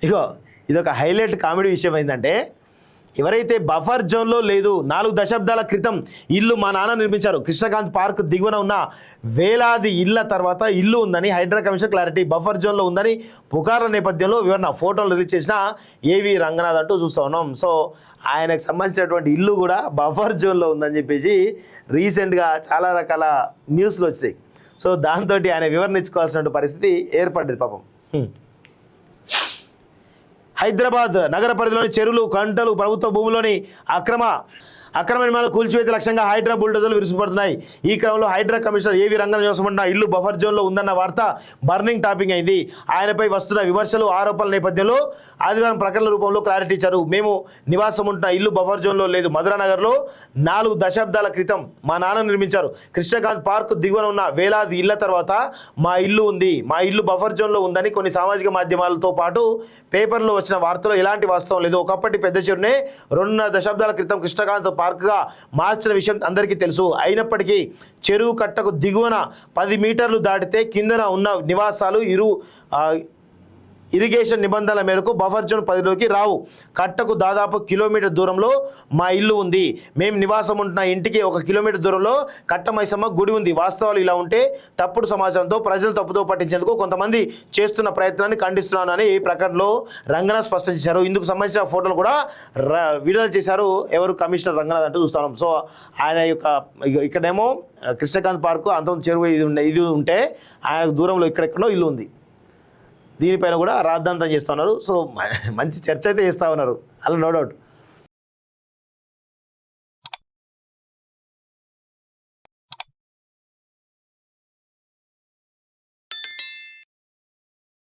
ఇగో ఇదొక highlight comedy విషయం ఏంటంటే, ఎవరైతే బఫర్ జోన్లో లేదు 4 దశాబ్దాల క్రితం ఇల్లు మా నాన్న నిర్మించారు, కృష్ణకాంత్ పార్క్ దిగువన ఉన్న వేలాది ఇళ్ల తర్వాత ఇల్లు ఉందని హైడ్రా కమిషన్ క్లారిటీ, బఫర్ జోన్లో ఉందని పుకార్ల నేపథ్యంలో వివరణ, ఫోటోలు రిలీజ్ చేసిన ఏవి రంగనాథ్ అంటూ చూస్తూ ఉన్నాం. సో ఆయనకు సంబంధించినటువంటి ఇల్లు కూడా బఫర్ జోన్లో ఉందని చెప్పేసి రీసెంట్గా చాలా రకాల న్యూస్లు వచ్చినాయి. సో దాంతో ఆయన వివరణ ఇచ్చుకోవాల్సిన పరిస్థితి ఏర్పడ్డది పాపం. హైదరాబాద్ నగర పరిధిలోని చెరువులు, కంటలు, ప్రభుత్వ భూముల్లోని అక్రమ నిర్మాణాలు కూల్చివేత లక్ష్యంగా హైడ్రా బుల్డోజర్లు విరుచుకుపడుతున్నాయి. ఈ క్రమంలో హైడ్రా కమిషనర్ ఏవి రంగనాథ్ నివాసమున్న ఇల్లు బఫర్ జోన్లో ఉందన్న వార్త బర్నింగ్ టాపిక్ అయింది. ఆయనపై వస్తున్న విమర్శలు, ఆరోపణల నేపథ్యంలో ఆదివారం ప్రకటన రూపంలో క్లారిటీ ఇచ్చారు. మేము నివాసం ఉంటున్న ఇల్లు బఫర్ జోన్లో లేదు, మధురానగర్లో 4 దశాబ్దాల క్రితం మా నాన్న నిర్మించారు, కృష్ణకాంత్ పార్క్ దిగువన ఉన్న వేలాది ఇళ్ల తర్వాత మా ఇల్లు ఉంది, మా ఇల్లు బఫర్ జోన్లో ఉందని కొన్ని సామాజిక మాధ్యమాలతో పాటు పేపర్లో వచ్చిన వార్తలో ఎలాంటి వాస్తవం లేదు. ఒకప్పటి పెద్ద చెరువునే 2.5 దశాబ్దాల క్రితం కృష్ణకాంత్ పార్క్గా మార్చిన విషయం అందరికీ తెలుసు. అయినప్పటికీ చెరువు కట్టకు దిగువన 10 మీటర్లు దాటితే కిందన ఉన్న నివాసాలు ఇరిగేషన్ నిబంధనల మేరకు బఫర్ జోన్ పరిధిలోకి రావు. కట్టకు దాదాపు కిలోమీటర్ దూరంలో మా ఇల్లు ఉంది. మేము నివాసం ఉంటున్న ఇంటికి 1 కిలోమీటర్ దూరంలో కట్టమైసమ్మ గుడి ఉంది. వాస్తవాలు ఇలా ఉంటే తప్పుడు సమాచారంతో ప్రజలు తప్పుదో పట్టించేందుకు కొంతమంది చేస్తున్న ప్రయత్నాన్ని ఖండిస్తున్నానని ఈ ప్రకటనలో రంగనాథ్ స్పష్టం చేశారు. ఇందుకు సంబంధించిన ఫోటోలు కూడా విడుదల చేశారు ఎవరు, కమిషనర్ రంగనాథ్ అంటూ చూస్తున్నాం. సో ఆయన యొక్క ఇక్కడేమో కృష్ణకాంత్ పార్కు అంత చెరువు ఇది ఉంటే ఆయనకు దూరంలో ఇక్కడెక్కడో ఇల్లు ఉంది. దీనిపైన కూడా రాద్ధాంతం చేస్తున్నారు. సో మంచి చర్చ అయితే చేస్తూ ఉన్నారు, అలా నో డౌట్.